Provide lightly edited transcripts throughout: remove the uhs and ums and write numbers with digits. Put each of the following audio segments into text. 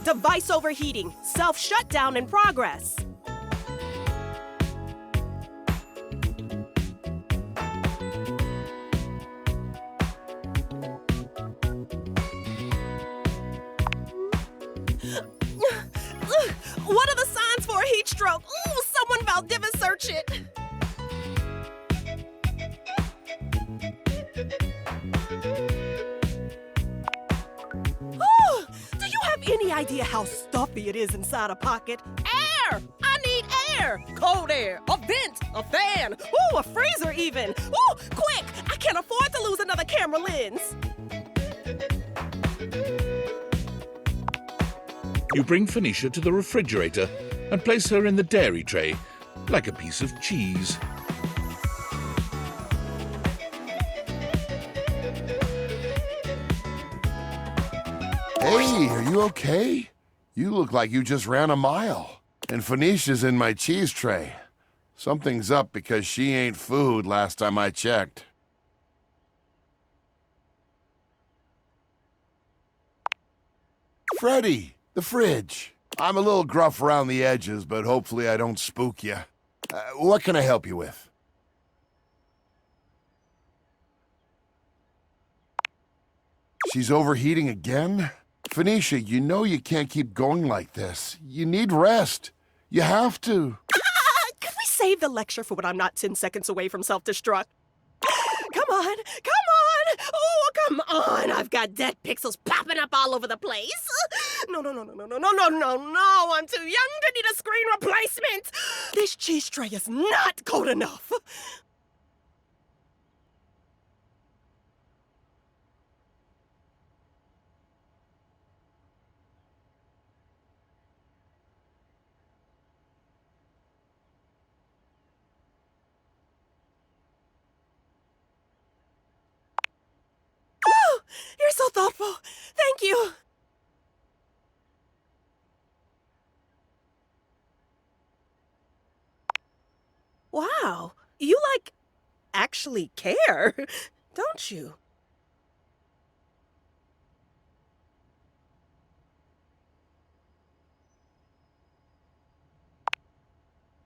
Device overheating. Self-shutdown in progress. What are the signs for a heat stroke? Ooh, someone Valdivia search it. Ooh, do you have any idea how stuffy it is inside a pocket? Air! I need air! Cold air, a vent, a fan, ooh, a freezer even. Ooh, quick! I can't afford to lose another camera lens. You bring Phoenicia to the refrigerator and place her in the dairy tray, like a piece of cheese. Hey, are you okay? You look like you just ran a mile. And Phoenicia's in my cheese tray. Something's up because she ain't food last time I checked. Freddy, the fridge. I'm a little gruff around the edges, but hopefully I don't spook you. What can I help you with? She's overheating again? Phoenicia, you know you can't keep going like this. You need rest. You have to. Could we save the lecture for when I'm not 10 seconds away from self-destruct? Come on, come on! Oh, come on! I've got dead pixels popping up all over the place. No, I'm too young to need a screen replacement. This cheese tray is not cold enough. Oh, you're so thoughtful. Thank you. Wow, you, actually care, don't you?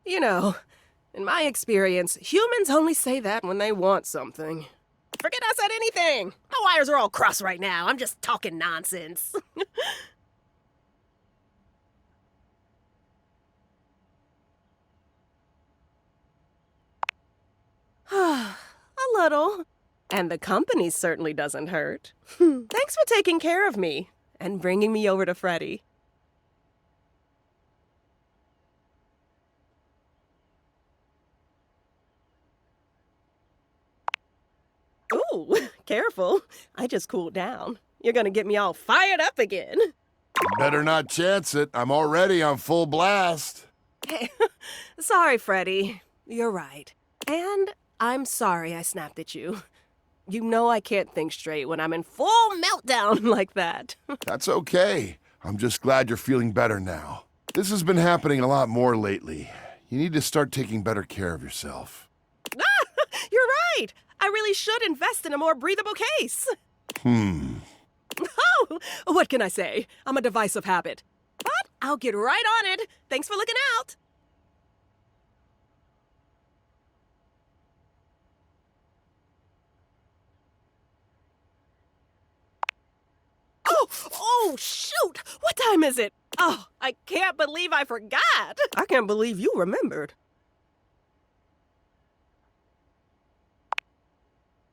You know, in my experience, humans only say that when they want something. Forget I said anything. My wires are all crossed right now. I'm just talking nonsense. A little. And the company certainly doesn't hurt. Thanks for taking care of me and bringing me over to Freddy. Ooh, careful. I just cooled down. You're gonna get me all fired up again. Better not chance it. I'm already on full blast. Hey, sorry, Freddy. You're right. And I'm sorry I snapped at you. You know I can't think straight when I'm in full meltdown like that. That's okay. I'm just glad you're feeling better now. This has been happening a lot more lately. You need to start taking better care of yourself. You're right. I really should invest in a more breathable case. Oh, what can I say? I'm a device of habit. But I'll get right on it. Thanks for looking out. Oh, shoot! What time is it? Oh, I can't believe I forgot. I can't believe you remembered.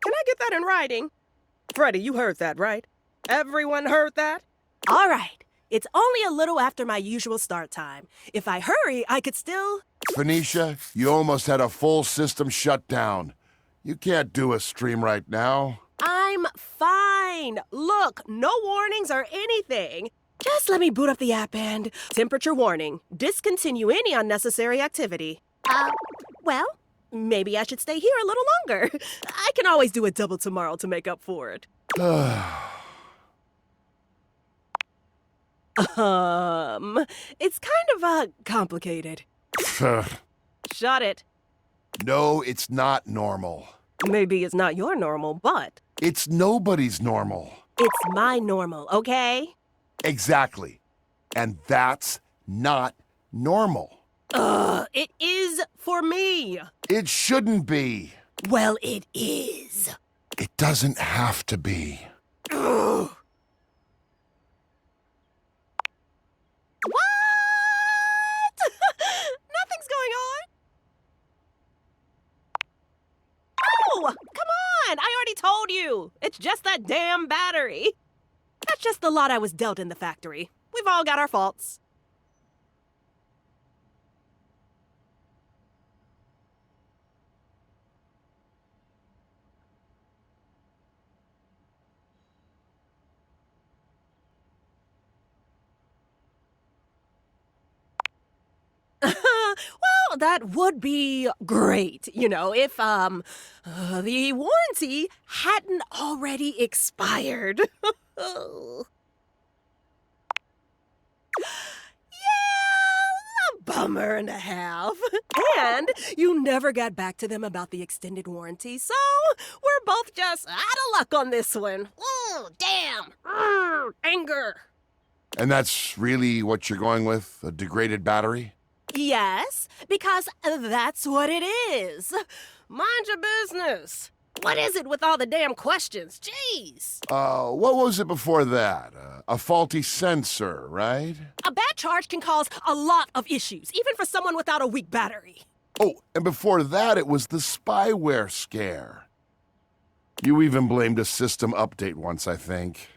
Can I get that in writing? Freddy, you heard that, right? Everyone heard that? All right. It's only a little after my usual start time. If I hurry, I could still... Phoenicia, you almost had a full system shutdown. You can't do a stream right now. I'm fine. Look, no warnings or anything. Just let me boot up the app and... Temperature warning. Discontinue any unnecessary activity. Well, maybe I should stay here a little longer. I can always do a double tomorrow to make up for it. It's kind of, complicated. Shut it. No, it's not normal. Maybe it's not your normal, but... It's nobody's normal. It's my normal, okay? Exactly. And that's not normal. It is for me. It shouldn't be. Well, it is. It doesn't have to be. Ugh. What? Nothing's going on. Oh, come on. I already told you. It's just that damn battery. That's just the lot I was dealt in the factory. We've all got our faults. Well, that would be great, if, the warranty hadn't already expired. Yeah, a bummer and a half. And you never got back to them about the extended warranty, so we're both just out of luck on this one. Ooh, damn. Anger. And that's really what you're going with? A degraded battery? Yes, because that's what it is. Mind your business. What is it with all the damn questions? Jeez. What was it before that? A faulty sensor, right? A bad charge can cause a lot of issues, even for someone without a weak battery. Oh, and before that, it was the spyware scare. You even blamed a system update once, I think.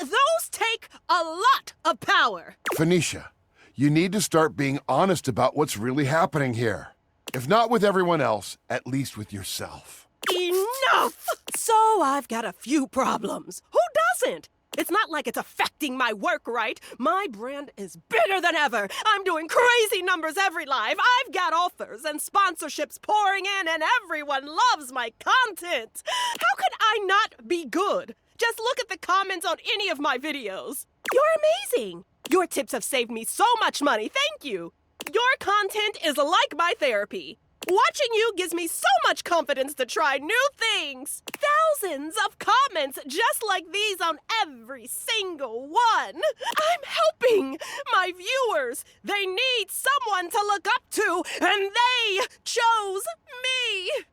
Those take a lot of power. Phoenicia, you need to start being honest about what's really happening here. If not with everyone else, at least with yourself. Enough! So I've got a few problems. Who doesn't? It's not like it's affecting my work, right? My brand is bigger than ever. I'm doing crazy numbers every live. I've got offers and sponsorships pouring in, and everyone loves my content. How could I not be good? Just look at the comments on any of my videos. You're amazing. Your tips have saved me so much money. Thank you. Your content is like my therapy. Watching you gives me so much confidence to try new things. Thousands of comments just like these on every single one. I'm helping my viewers. They need someone to look up to, and they chose me.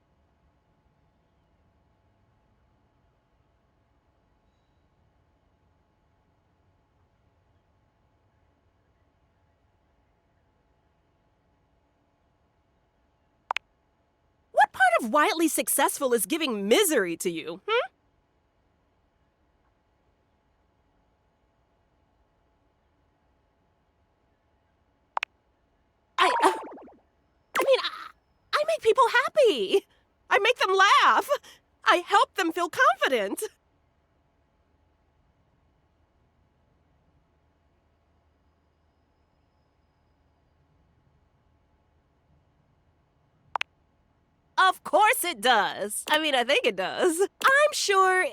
What part of wildly successful is giving misery to you, I make people happy. I make them laugh. I help them feel confident. Of course it does. I think it does. I'm sure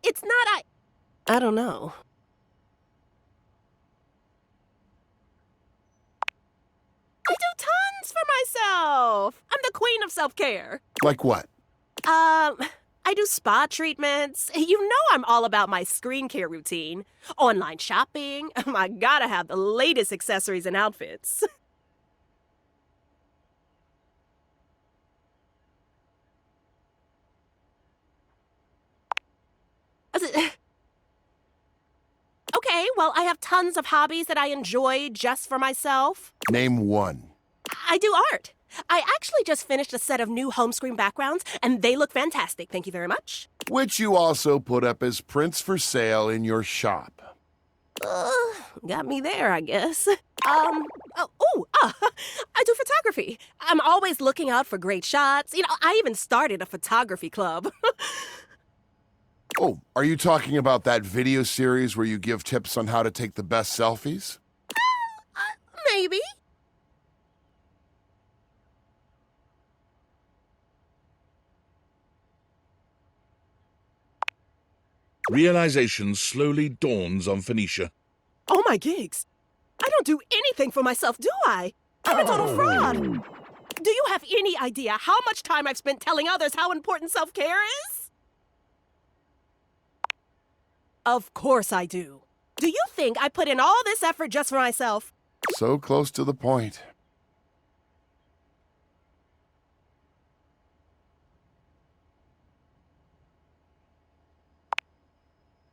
it's not I don't know. I do tons for myself. I'm the queen of self-care. Like what? I do spa treatments. You know I'm all about my screen care routine. Online shopping. I gotta have the latest accessories and outfits. Okay, well, I have tons of hobbies that I enjoy just for myself. Name one. I do art. I actually just finished a set of new home screen backgrounds, and they look fantastic. Thank you very much. Which you also put up as prints for sale in your shop. Got me there, I guess. I do photography. I'm always looking out for great shots. I even started a photography club. Oh, are you talking about that video series where you give tips on how to take the best selfies? Maybe. Realization slowly dawns on Phoenicia. Oh, my gigs. I don't do anything for myself, do I? I'm a total fraud. Do you have any idea how much time I've spent telling others how important self-care is? Of course I do. Do you think I put in all this effort just for myself? So close to the point.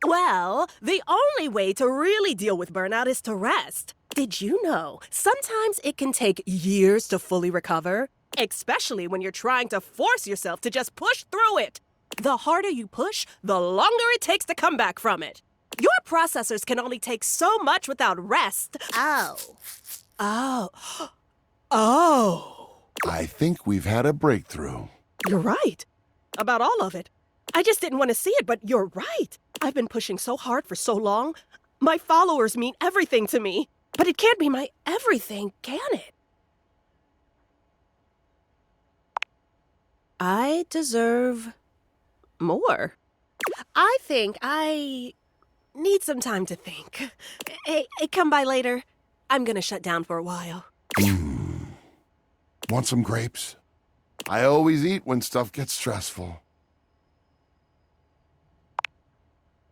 Well, the only way to really deal with burnout is to rest. Did you know sometimes it can take years to fully recover? Especially when you're trying to force yourself to just push through it. The harder you push, the longer it takes to come back from it. Your processors can only take so much without rest. Oh. Oh. Oh. I think we've had a breakthrough. You're right. About all of it. I just didn't want to see it, but you're right. I've been pushing so hard for so long. My followers mean everything to me. But it can't be my everything, can it? I deserve more. I think I need some time to think. Hey, come by later. I'm gonna shut down for a while. Want some grapes? I always eat when stuff gets stressful.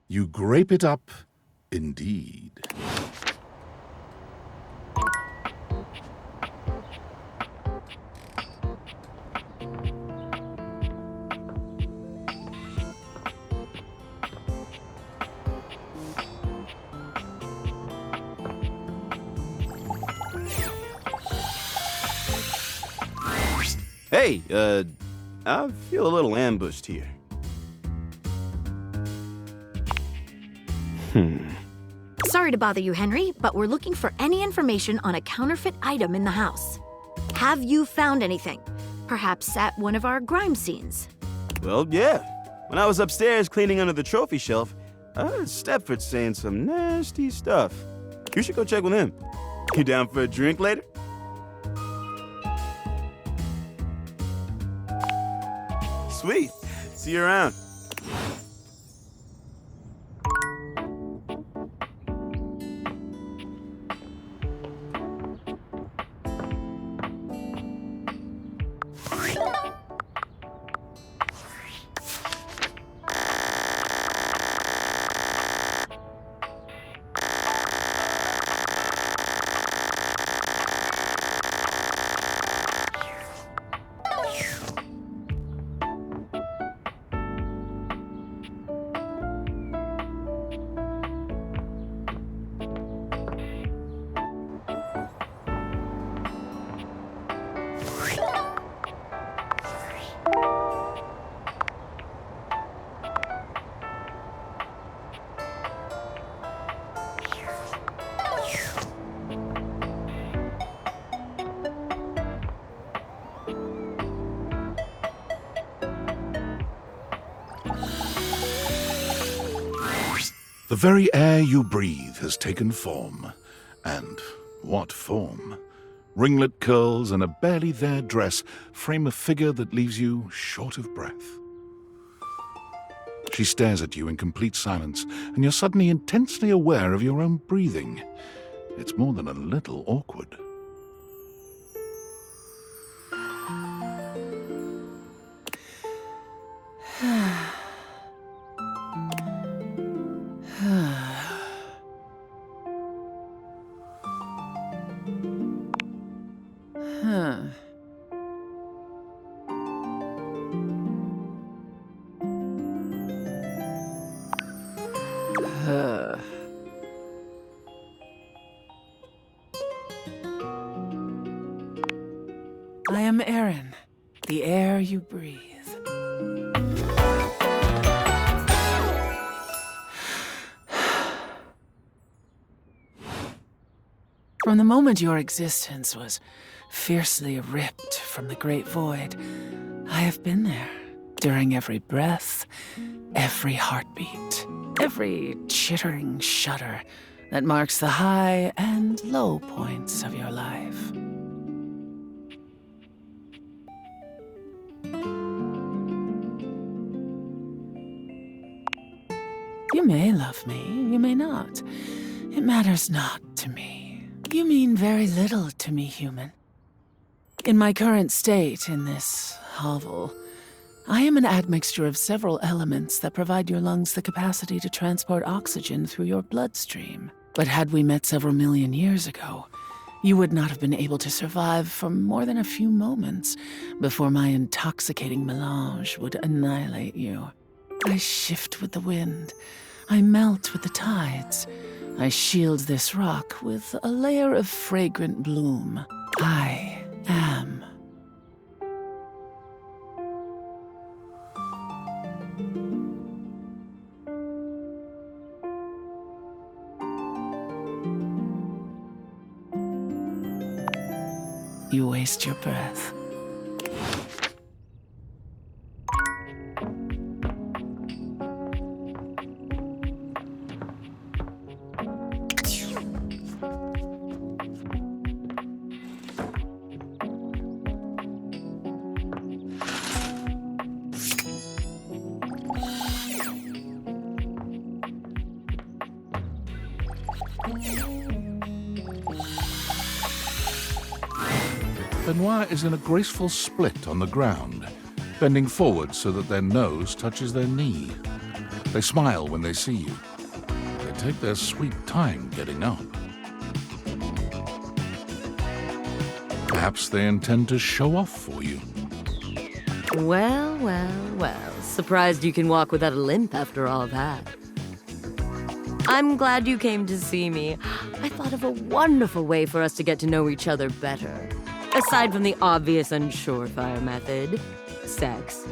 You grape it up, indeed. Hey, I feel a little ambushed here. Sorry to bother you, Henry, but we're looking for any information on a counterfeit item in the house. Have you found anything? Perhaps at one of our crime scenes? Well, yeah. When I was upstairs cleaning under the trophy shelf, I heard Stepford saying some nasty stuff. You should go check with him. You down for a drink later? Sweet. See you around. The very air you breathe has taken form. And what form? Ringlet curls and a barely there dress frame a figure that leaves you short of breath. She stares at you in complete silence, and you're suddenly intensely aware of your own breathing. It's more than a little awkward. I am Aaron, the air you breathe. From the moment your existence was fiercely ripped from the great void, I have been there during every breath, every heartbeat, every chittering shudder that marks the high and low points of your life. You may love me, you may not. It matters not to me. You mean very little to me, human. In my current state in this hovel, I am an admixture of several elements that provide your lungs the capacity to transport oxygen through your bloodstream. But had we met several million years ago, you would not have been able to survive for more than a few moments before my intoxicating melange would annihilate you. I shift with the wind. I melt with the tides. I shield this rock with a layer of fragrant bloom. I am. You waste your breath. Benoit is in a graceful split on the ground, bending forward so that their nose touches their knee. They smile when they see you. They take their sweet time getting up. Perhaps they intend to show off for you. Well, well, well. Surprised you can walk without a limp after all that. I'm glad you came to see me. I thought of a wonderful way for us to get to know each other better. Aside from the obvious and surefire method, sex.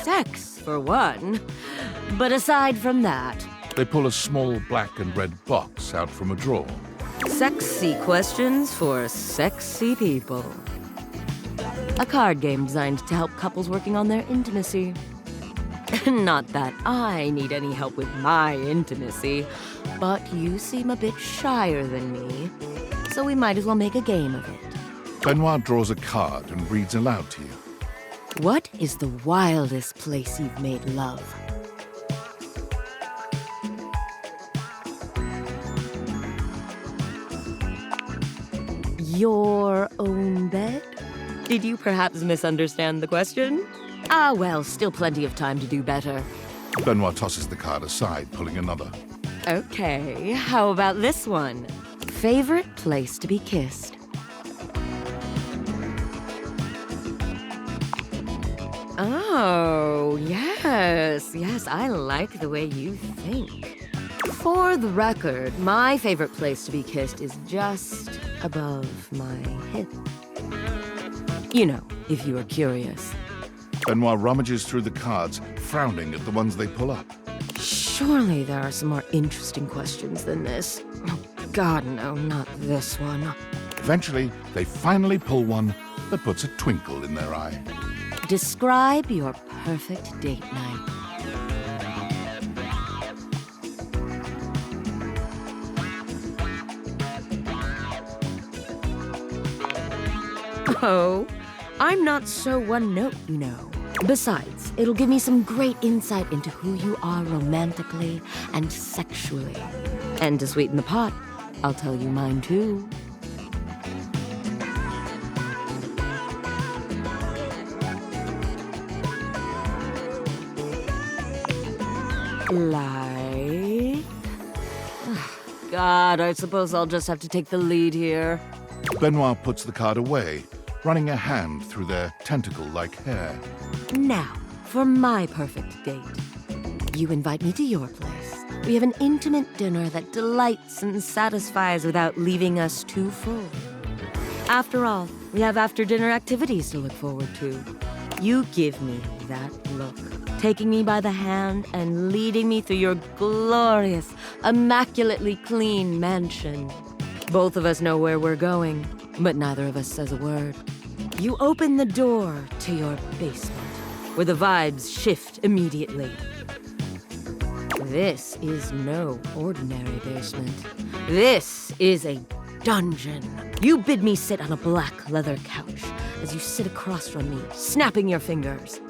Sex, for one. But aside from that, They pull a small black and red box out from a drawer. sexy questions for sexy people. A card game designed to help couples working on their intimacy. Not that I need any help with my intimacy, but you seem a bit shyer than me, so we might as well make a game of it. Benoit draws a card and reads aloud to you. What is the wildest place you've made love? Your own bed? Did you perhaps misunderstand the question? Ah, well, still plenty of time to do better. Benoit tosses the card aside, pulling another. Okay, how about this one? Favorite place to be kissed? Oh, yes, I like the way you think. For the record, my favorite place to be kissed is just above my hip. You know, if you are curious. Benoit rummages through the cards, frowning at the ones they pull up. Surely there are some more interesting questions than this. Oh, God, no, not this one. Eventually, they finally pull one that puts a twinkle in their eye. Describe your perfect date night. Oh, I'm not so one note, you know. Besides, it'll give me some great insight into who you are romantically and sexually. And to sweeten the pot, I'll tell you mine too. Like... God, I suppose I'll just have to take the lead here. Benoit puts the card away, running a hand through their tentacle-like hair. Now, for my perfect date. You invite me to your place. We have an intimate dinner that delights and satisfies without leaving us too full. After all, we have after-dinner activities to look forward to. You give me that look, taking me by the hand and leading me through your glorious, immaculately clean mansion. Both of us know where we're going, but neither of us says a word. You open the door to your basement, where the vibes shift immediately. This is no ordinary basement. This is a dungeon. You bid me sit on a black leather couch, as you sit across from me, snapping your fingers.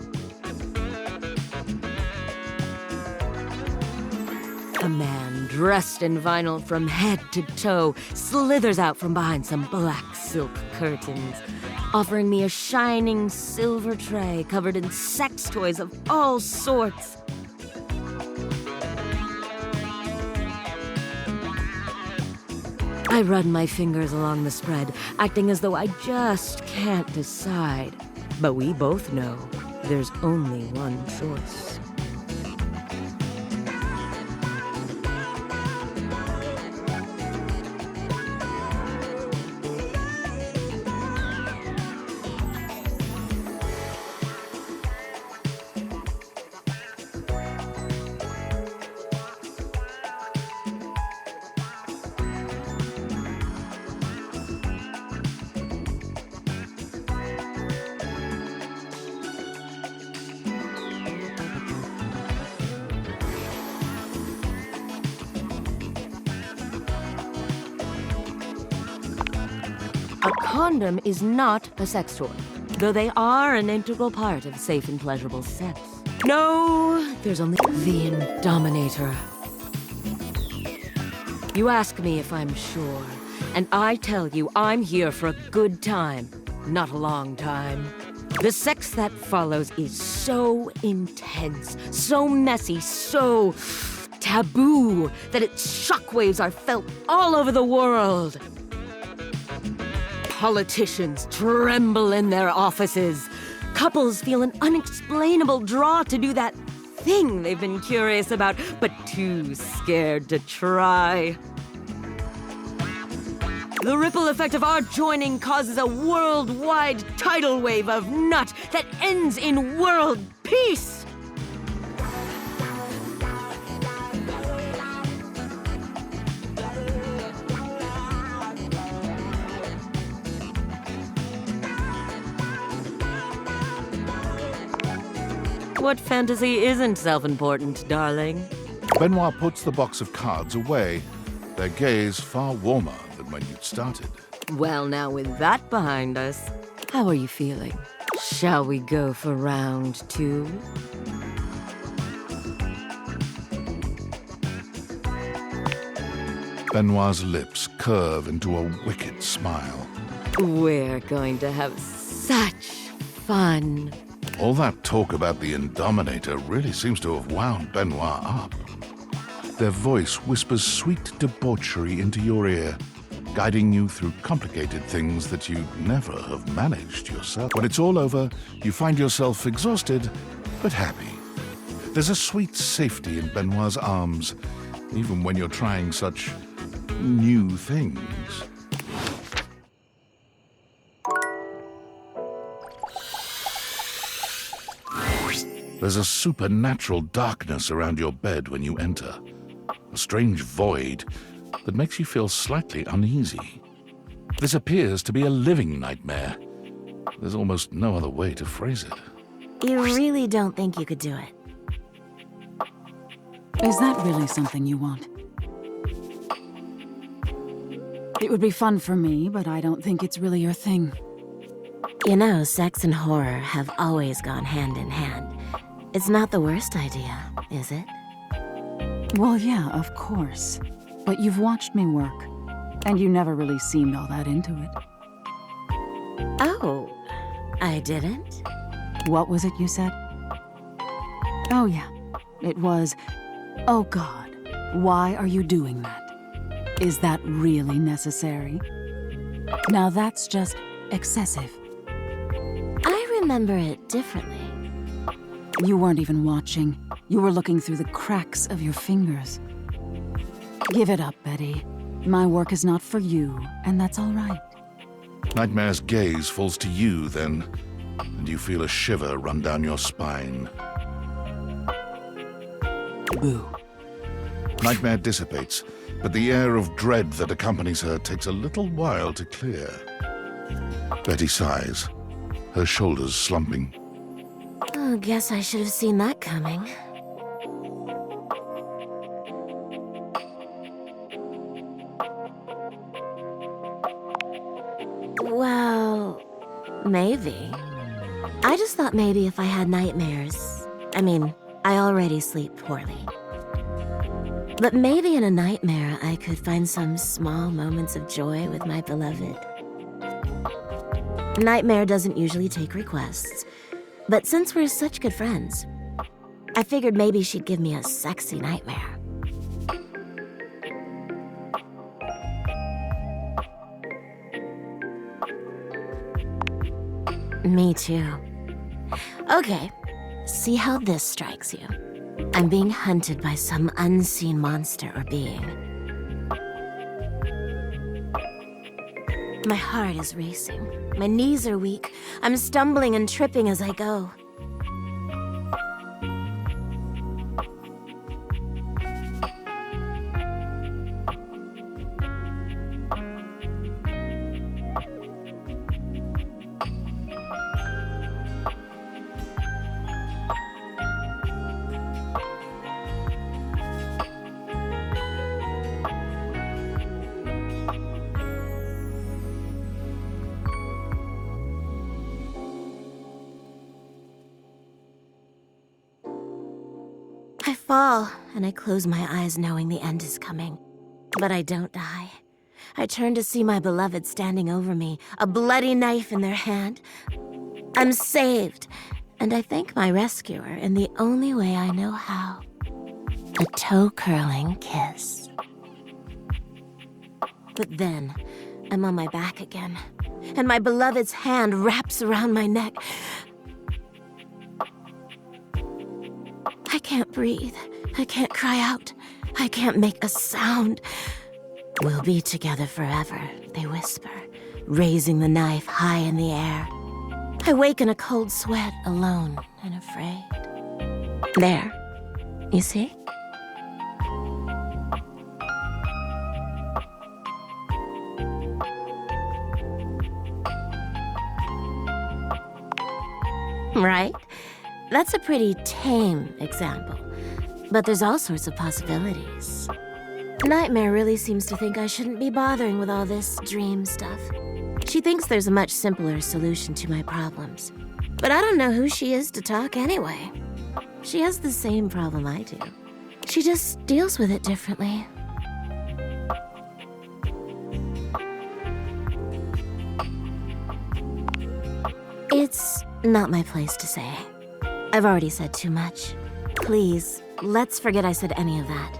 A man dressed in vinyl from head to toe slithers out from behind some black silk curtains, offering me a shining silver tray covered in sex toys of all sorts. I run my fingers along the spread, acting as though I just can't decide. But we both know there's only one choice. A condom is not a sex toy, though they are an integral part of safe and pleasurable sex. No, there's only the Indominator. You ask me if I'm sure, and I tell you I'm here for a good time, not a long time. The sex that follows is so intense, so messy, so taboo that its shockwaves are felt all over the world. Politicians tremble in their offices. Couples feel an unexplainable draw to do that thing they've been curious about, but too scared to try. The ripple effect of our joining causes a worldwide tidal wave of nut that ends in world peace. What fantasy isn't self-important, darling? Benoit puts the box of cards away, their gaze far warmer than when you'd started. Well, now with that behind us, how are you feeling? Shall we go for round 2? Benoit's lips curve into a wicked smile. We're going to have such fun. All that talk about the Indominator really seems to have wound Benoit up. Their voice whispers sweet debauchery into your ear, guiding you through complicated things that you'd never have managed yourself. When it's all over, you find yourself exhausted, but happy. There's a sweet safety in Benoit's arms, even when you're trying such new things. There's a supernatural darkness around your bed when you enter. A strange void that makes you feel slightly uneasy. This appears to be a living nightmare. There's almost no other way to phrase it. You really don't think you could do it? Is that really something you want? It would be fun for me, but I don't think it's really your thing. You know, sex and horror have always gone hand in hand. It's not the worst idea, is it? Well, yeah, of course. But you've watched me work, and you never really seemed all that into it. Oh, I didn't? What was it you said? Oh, yeah. It was, oh God, why are you doing that? Is that really necessary? Now that's just excessive. I remember it differently. You weren't even watching. You were looking through the cracks of your fingers. Give it up, Betty. My work is not for you, and that's all right. Nightmare's gaze falls to you then, and you feel a shiver run down your spine. Boo. Nightmare dissipates, but the air of dread that accompanies her takes a little while to clear. Betty sighs, her shoulders slumping. Oh, guess I should have seen that coming. Well, maybe. I just thought maybe if I had nightmares. I mean, I already sleep poorly. But maybe in a nightmare, I could find some small moments of joy with my beloved. Nightmare doesn't usually take requests, but since we're such good friends, I figured maybe she'd give me a sexy nightmare. Me too. Okay, see how this strikes you. I'm being hunted by some unseen monster or being. My heart is racing. My knees are weak. I'm stumbling and tripping as I go. I fall, and I close my eyes knowing the end is coming. But I don't die. I turn to see my beloved standing over me, a bloody knife in their hand. I'm saved, and I thank my rescuer in the only way I know how. A toe-curling kiss. But then, I'm on my back again, and my beloved's hand wraps around my neck. I can't breathe. I can't cry out. I can't make a sound. We'll be together forever, they whisper, raising the knife high in the air. I wake in a cold sweat, alone and afraid. There. You see? Right? That's a pretty tame example, but there's all sorts of possibilities. Nightmare really seems to think I shouldn't be bothering with all this dream stuff. She thinks there's a much simpler solution to my problems, but I don't know who she is to talk anyway. She has the same problem I do. She just deals with it differently. It's not my place to say. I've already said too much. Please, let's forget I said any of that.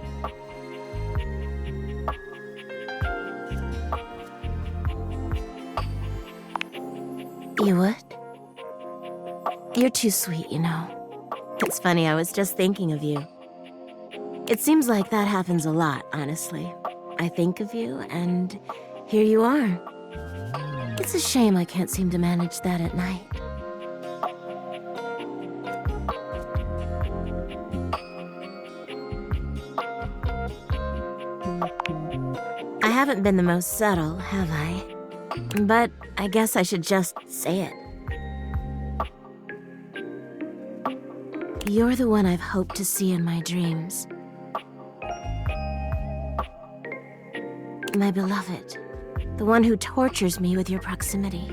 You would? You're too sweet, you know. It's funny, I was just thinking of you. It seems like that happens a lot, honestly. I think of you, and here you are. It's a shame I can't seem to manage that at night. I haven't been the most subtle, have I? But I guess I should just say it. You're the one I've hoped to see in my dreams. My beloved, the one who tortures me with your proximity.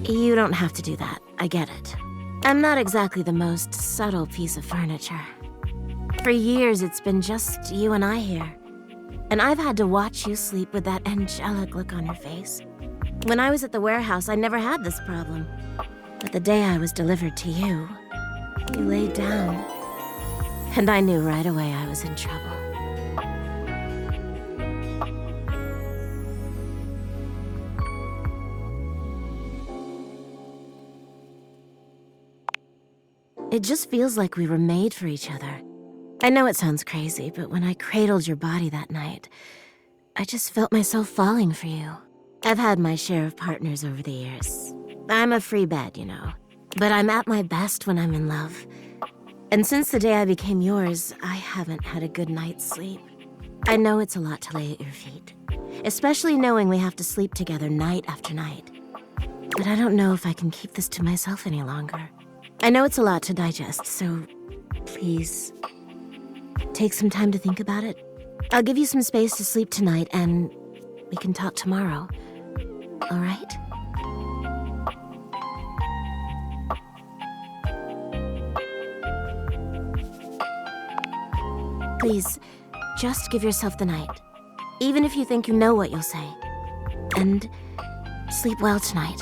You don't have to do that. I get it. I'm not exactly the most subtle piece of furniture. For years, it's been just you and I here. And I've had to watch you sleep with that angelic look on your face. When I was at the warehouse, I never had this problem. But the day I was delivered to you, you laid down. And I knew right away I was in trouble. It just feels like we were made for each other. I know it sounds crazy, but when I cradled your body that night, I just felt myself falling for you. I've had my share of partners over the years. I'm a free bed, you know. But I'm at my best when I'm in love. And since the day I became yours, I haven't had a good night's sleep. I know it's a lot to lay at your feet, especially knowing we have to sleep together night after night. but I don't know if I can keep this to myself any longer. I know it's a lot to digest, so please take some time to think about it. I'll give you some space to sleep tonight, and we can talk tomorrow. All right? Please, just give yourself the night, even if you think you know what you'll say. And sleep well tonight.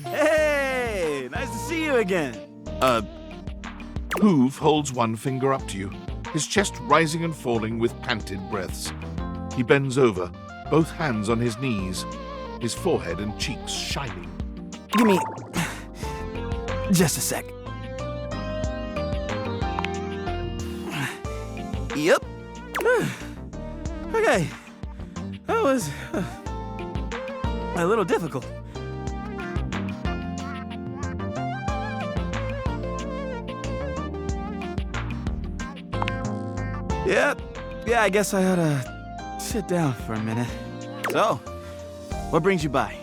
Hey, nice to see you again. Hoove holds one finger up to you, his chest rising and falling with panted breaths. He bends over, both hands on his knees, his forehead and cheeks shining. Give me just a sec. Yep. Okay. That was a little difficult. Yeah, I guess I ought to sit down for a minute. So, what brings you by?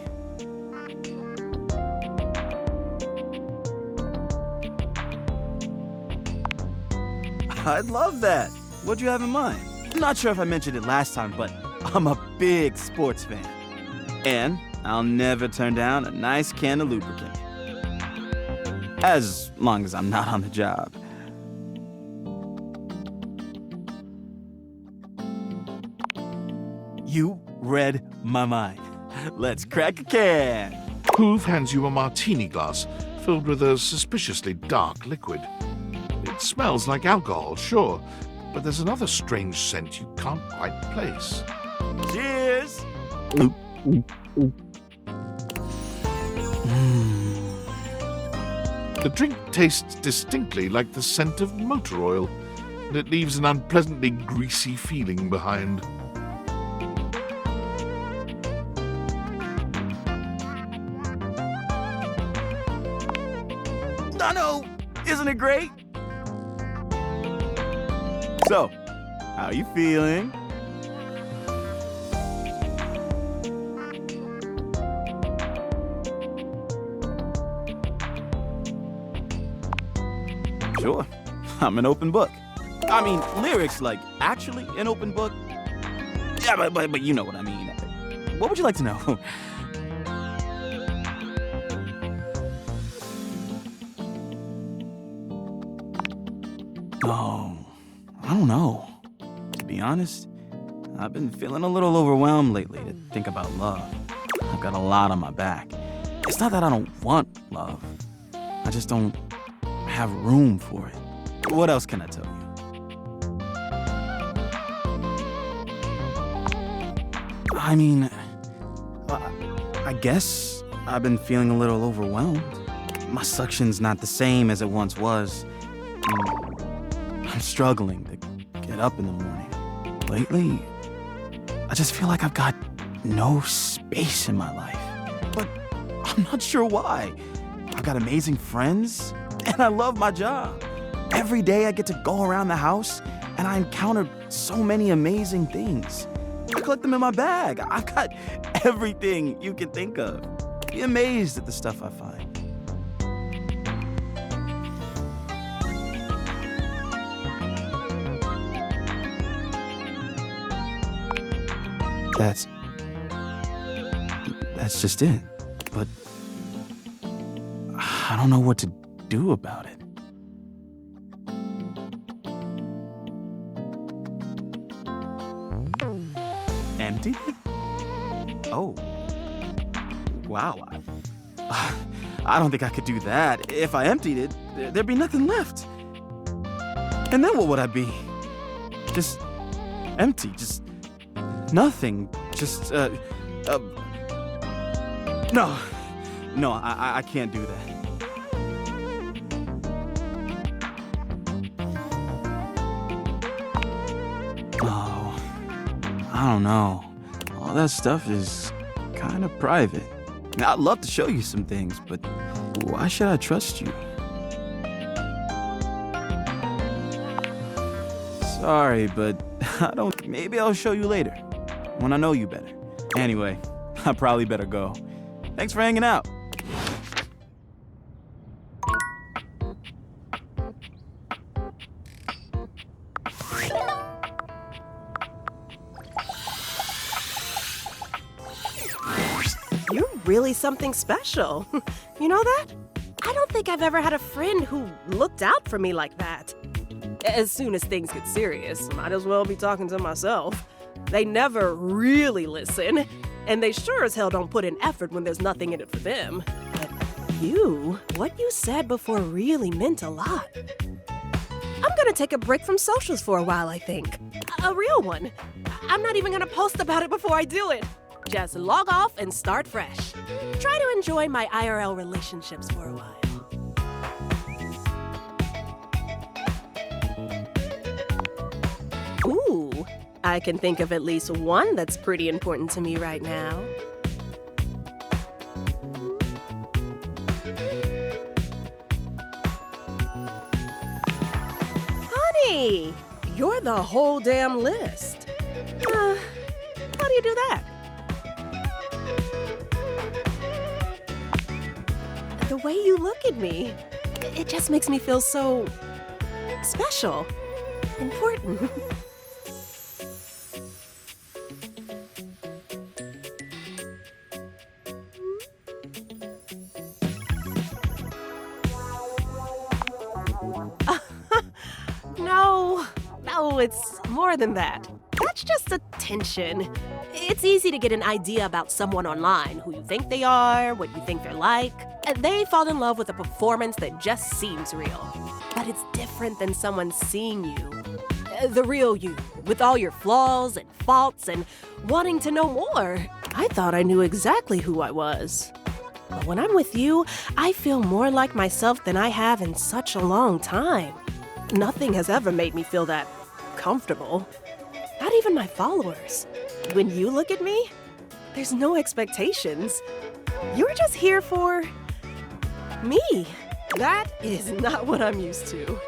I'd love that. What'd you have in mind? I'm not sure if I mentioned it last time, but I'm a big sports fan. And I'll never turn down a nice can of lubricant. As long as I'm not on the job. You read my mind. Let's crack a can. Hoove hands you a martini glass filled with a suspiciously dark liquid. It smells like alcohol, sure, but there's another strange scent you can't quite place. Cheers! The drink tastes distinctly like the scent of motor oil, and it leaves an unpleasantly greasy feeling behind. I know! Isn't it great? So, how you feeling? Sure, I'm an open book. I mean, lyrics like actually an open book. Yeah, but you know what I mean. What would you like to know? Oh, I don't know. To be honest, I've been feeling a little overwhelmed lately to think about love. I've got a lot on my back. It's not that I don't want love. I just don't have room for it. What else can I tell you? I mean, I guess I've been feeling a little overwhelmed. My suction's not the same as it once was. I'm struggling to get up in the morning. Lately, I just feel like I've got no space in my life. But I'm not sure why. I've got amazing friends, and I love my job. Every day I get to go around the house, and I encounter so many amazing things. I collect them in my bag. I've got everything you can think of. Be amazed at the stuff I find. That's just it. But I don't know what to do about it. Empty? Oh. Wow. I don't think I could do that. If I emptied it, there'd be nothing left. And then what would I be? Just empty, just nothing, just, no, I can't do that. Oh, I don't know. All that stuff is kind of private. I'd love to show you some things, but why should I trust you? Sorry, but I don't. Maybe I'll show you later, when I know you better. Anyway, I probably better go. Thanks for hanging out. You're really something special. You know that? I don't think I've ever had a friend who looked out for me like that. As soon as things get serious, might as well be talking to myself. They never really listen, and they sure as hell don't put in effort when there's nothing in it for them. But what you said before really meant a lot. I'm gonna take a break from socials for a while, I think. A real one. I'm not even gonna post about it before I do it. Just log off and start fresh. Try to enjoy my IRL relationships for a while. Ooh, I can think of at least one that's pretty important to me right now. Honey, you're the whole damn list. How do you do that? The way you look at me, it just makes me feel so special, important. No, it's more than that. That's just attention. It's easy to get an idea about someone online, who you think they are, what you think they're like. They fall in love with a performance that just seems real. But it's different than someone seeing you. The real you, with all your flaws and faults and wanting to know more. I thought I knew exactly who I was. But when I'm with you, I feel more like myself than I have in such a long time. Nothing has ever made me feel that comfortable. Not even my followers. When you look at me, there's no expectations. You're just here for me. That is not what I'm used to.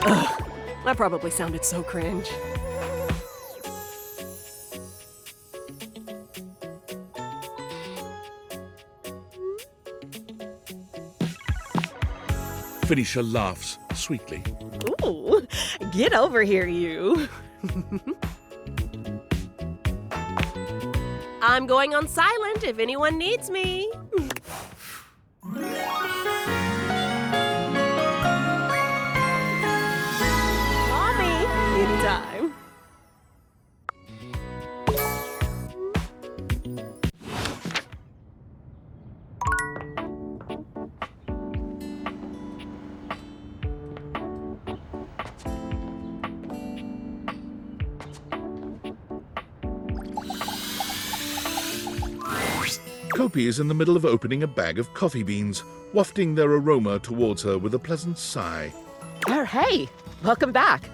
Ugh, I probably sounded so cringe. Phoenicia laughs sweetly. Ooh, get over here, you. I'm going on silent if anyone needs me. Call me anytime. Kopi is in the middle of opening a bag of coffee beans, wafting their aroma towards her with a pleasant sigh. Oh, hey! Welcome back!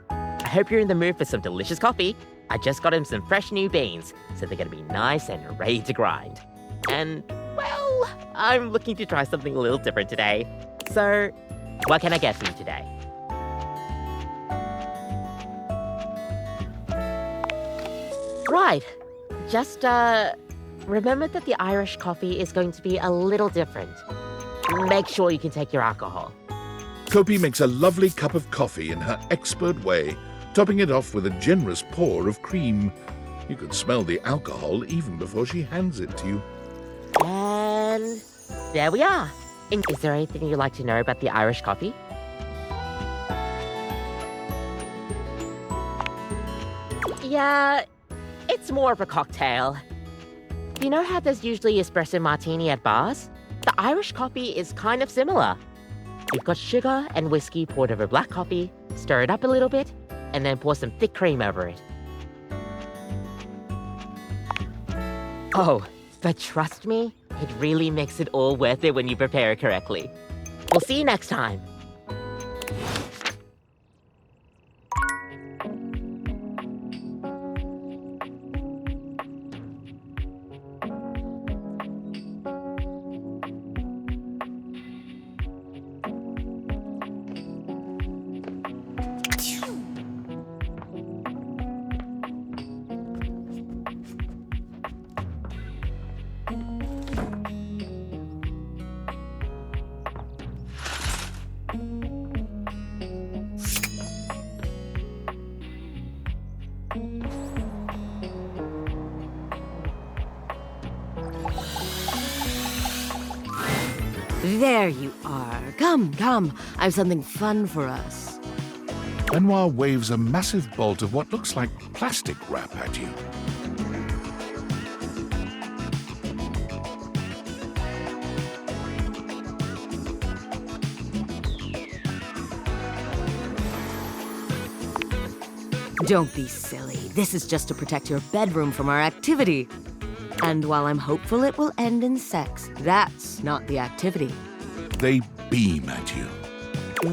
I hope you're in the mood for some delicious coffee. I just got him some fresh new beans, so they're gonna be nice and ready to grind. And, well, I'm looking to try something a little different today. So, what can I get for you today? Right. Just, remember that the Irish coffee is going to be a little different. Make sure you can take your alcohol. Kopi makes a lovely cup of coffee in her expert way, topping it off with a generous pour of cream. You could smell the alcohol even before she hands it to you. And there we are. And is there anything you'd like to know about the Irish coffee? Yeah, it's more of a cocktail. You know how there's usually espresso martini at bars? The Irish coffee is kind of similar. You've got sugar and whiskey poured over black coffee, stir it up a little bit, and then pour some thick cream over it. Oh, but trust me, it really makes it all worth it when you prepare it correctly. We'll see you next time. There you are. Come, come. I have something fun for us. Benoit waves a massive bolt of what looks like plastic wrap at you. Don't be silly. This is just to protect your bedroom from our activity. And while I'm hopeful it will end in sex, that's not the activity. They beam at you.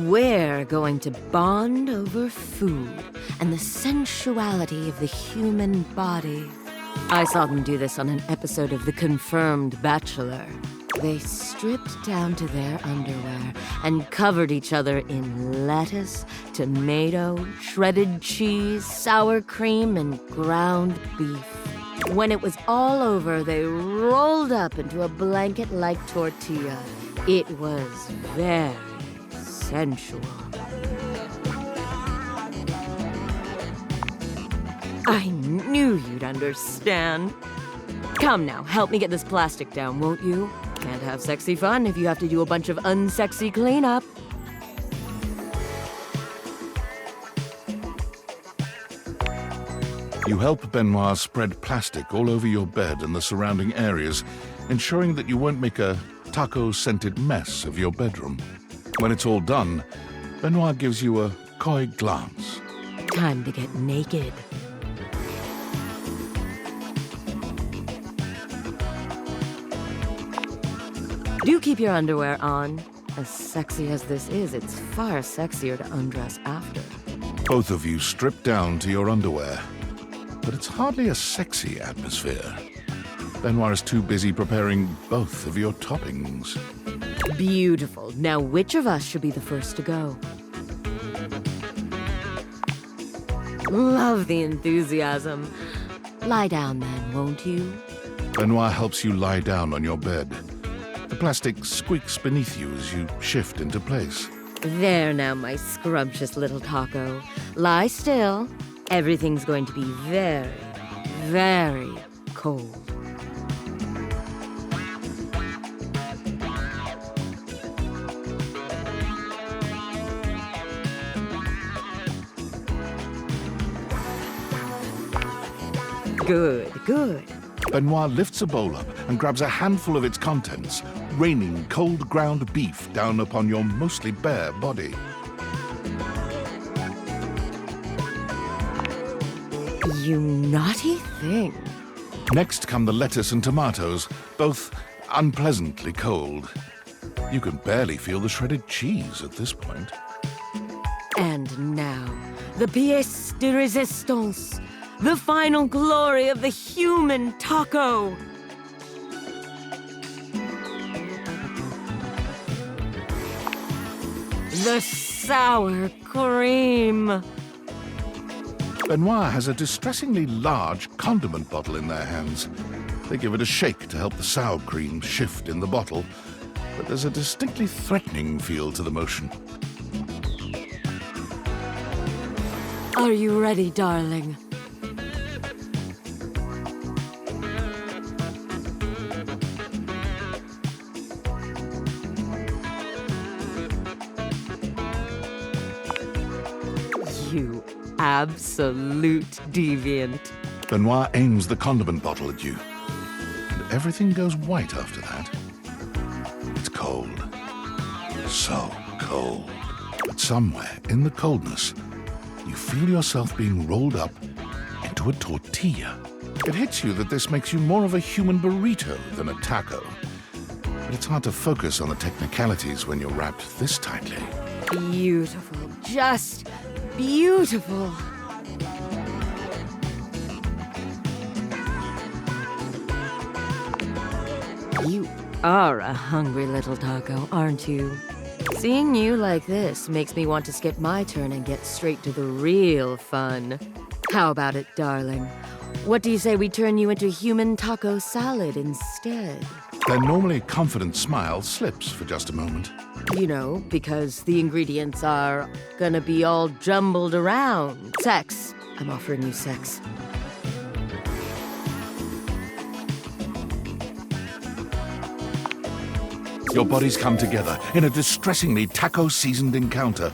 We're going to bond over food and the sensuality of the human body. I saw them do this on an episode of The Confirmed Bachelor. They stripped down to their underwear and covered each other in lettuce, tomato, shredded cheese, sour cream, and ground beef. When it was all over, they rolled up into a blanket-like tortilla. It was very sensual. I knew you'd understand. Come now, help me get this plastic down, won't you? Can't have sexy fun if you have to do a bunch of unsexy cleanup. You help Benoit spread plastic all over your bed and the surrounding areas, ensuring that you won't make a taco-scented mess of your bedroom. When it's all done, Benoit gives you a coy glance. Time to get naked. Do keep your underwear on. As sexy as this is, it's far sexier to undress after. Both of you strip down to your underwear, but it's hardly a sexy atmosphere. Benoit is too busy preparing both of your toppings. Beautiful. Now, which of us should be the first to go? Love the enthusiasm. Lie down then, won't you? Benoit helps you lie down on your bed. The plastic squeaks beneath you as you shift into place. There now, my scrumptious little taco. Lie still. Everything's going to be very, very cold. Good, good. Benoit lifts a bowl up and grabs a handful of its contents, raining cold ground beef down upon your mostly bare body. You naughty thing. Next come the lettuce and tomatoes, both unpleasantly cold. You can barely feel the shredded cheese at this point. And now, the pièce de résistance, the final glory of the human taco. The sour cream. Benoit has a distressingly large condiment bottle in their hands. They give it a shake to help the sour cream shift in the bottle, but there's a distinctly threatening feel to the motion. Are you ready, darling? absolute deviant. Benoit aims the condiment bottle at you, and everything goes white after that. It's cold. So cold. But somewhere in the coldness, you feel yourself being rolled up into a tortilla. It hits you that this makes you more of a human burrito than a taco. But it's hard to focus on the technicalities when you're wrapped this tightly. Beautiful. Just beautiful. You are a hungry little taco, aren't you? Seeing you like this makes me want to skip my turn and get straight to the real fun. How about it, darling? What do you say we turn you into human taco salad instead? Their normally confident smile slips for just a moment. You know, because the ingredients are gonna be all jumbled around. Sex. I'm offering you sex. Your bodies come together in a distressingly taco-seasoned encounter,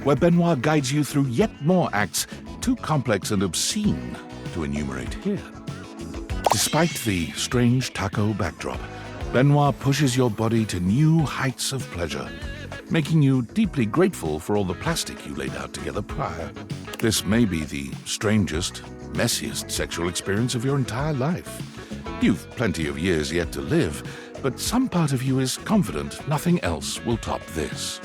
where Benoit guides you through yet more acts too complex and obscene to enumerate here. Despite the strange taco backdrop, Benoit pushes your body to new heights of pleasure, making you deeply grateful for all the plastic you laid out together prior. This may be the strangest, messiest sexual experience of your entire life. You've plenty of years yet to live, but some part of you is confident nothing else will top this.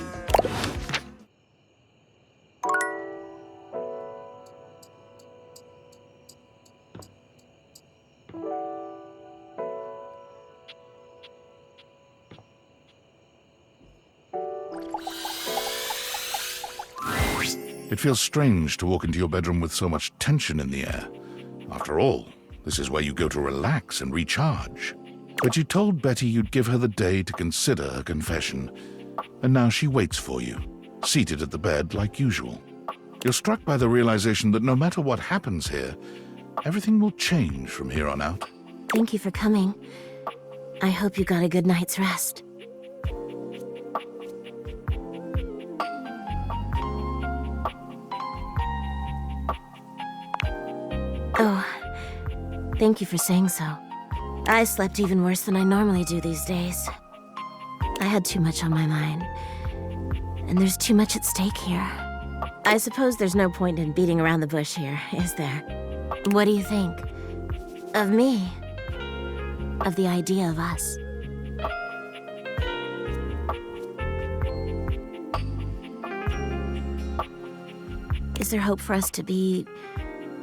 It feels strange to walk into your bedroom with so much tension in the air. After all, this is where you go to relax and recharge. But you told Betty you'd give her the day to consider her confession, and now she waits for you, seated at the bed like usual. You're struck by the realization that no matter what happens here, everything will change from here on out. Thank you for coming. I hope you got a good night's rest. Oh, thank you for saying so. I slept even worse than I normally do these days. I had too much on my mind, and there's too much at stake here. I suppose there's no point in beating around the bush here, is there? What do you think? Of me? Of the idea of us? Is there hope for us to be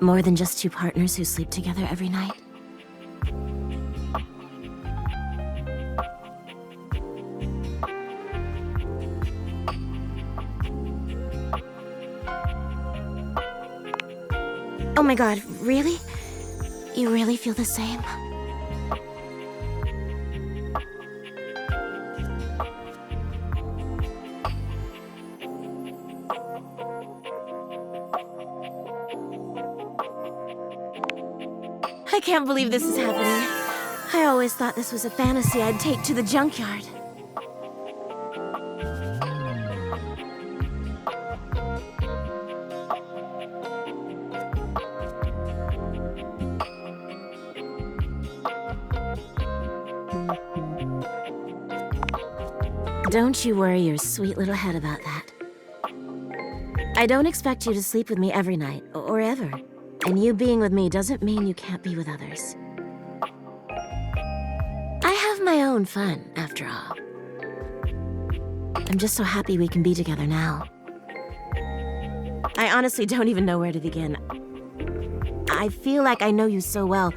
more than just two partners who sleep together every night? Oh my god, really? You really feel the same? I can't believe this is happening. I always thought this was a fantasy I'd take to the junkyard. Don't you worry your sweet little head about that. I don't expect you to sleep with me every night, or ever. And you being with me doesn't mean you can't be with others. I have my own fun, after all. I'm just so happy we can be together now. I honestly don't even know where to begin. I feel like I know you so well,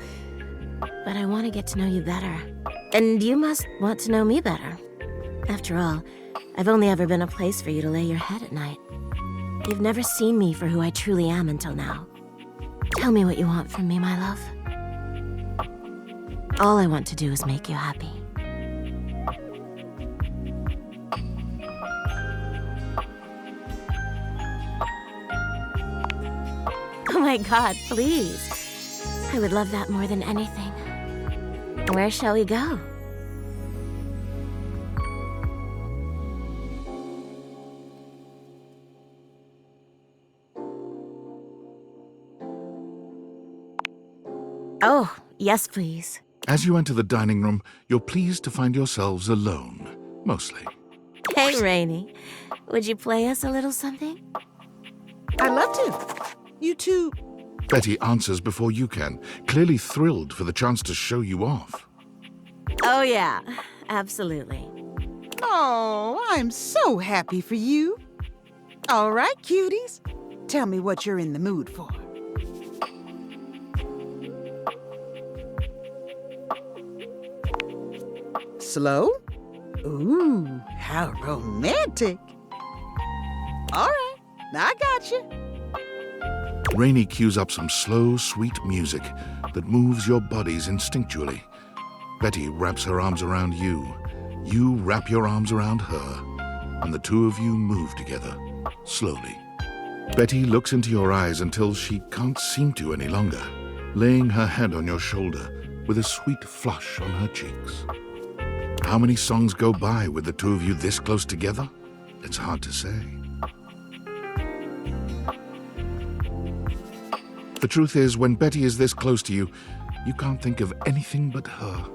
but I want to get to know you better. And you must want to know me better. After all, I've only ever been a place for you to lay your head at night. You've never seen me for who I truly am until now. Tell me what you want from me, my love. All I want to do is make you happy. Oh my god, please. I would love that more than anything. Where shall we go? Oh, yes, please. As you enter the dining room, you're pleased to find yourselves alone, mostly. Hey, Rainy. Would you play us a little something? I'd love to. You two. Betty answers before you can, clearly thrilled for the chance to show you off. Oh, yeah. Absolutely. Oh, I'm so happy for you. All right, cuties. Tell me what you're in the mood for. Slow? Ooh, how romantic. All right, I got you. Rainy cues up some slow, sweet music that moves your bodies instinctually. Betty wraps her arms around you. You wrap your arms around her, and the two of you move together, slowly. Betty looks into your eyes until she can't seem to any longer, laying her head on your shoulder with a sweet flush on her cheeks. How many songs go by with the two of you this close together? It's hard to say. The truth is, when Betty is this close to you, you can't think of anything but her.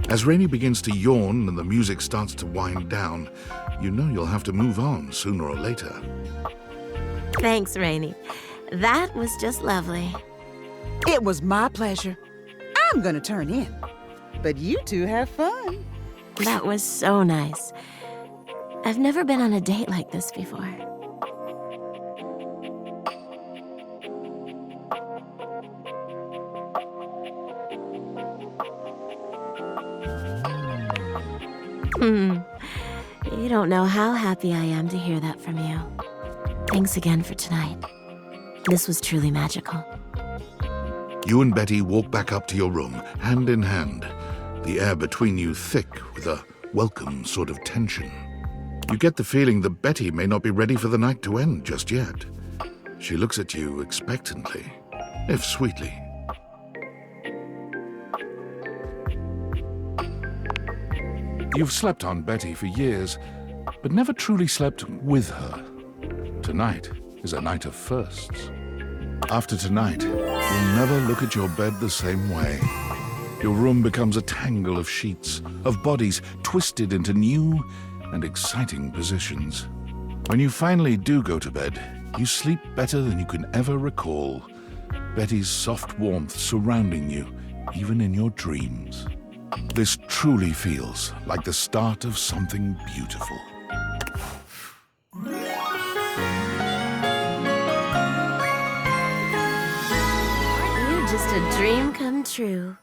As Rainy begins to yawn and the music starts to wind down, you know you'll have to move on sooner or later. Thanks, Rainy. That was just lovely. It was my pleasure. I'm gonna turn in. But you two have fun. That was so nice. I've never been on a date like this before. You don't know how happy I am to hear that from you. Thanks again for tonight. This was truly magical. You and Betty walk back up to your room, hand in hand, the air between you thick with a welcome sort of tension. You get the feeling that Betty may not be ready for the night to end just yet. She looks at you expectantly, if sweetly. You've slept on Betty for years, but never truly slept with her. Tonight is a night of firsts. After tonight, you'll never look at your bed the same way. Your room becomes a tangle of sheets, of bodies twisted into new and exciting positions. When you finally do go to bed, you sleep better than you can ever recall. Betty's soft warmth surrounding you, even in your dreams. This truly feels like the start of something beautiful. You're just a dream come true.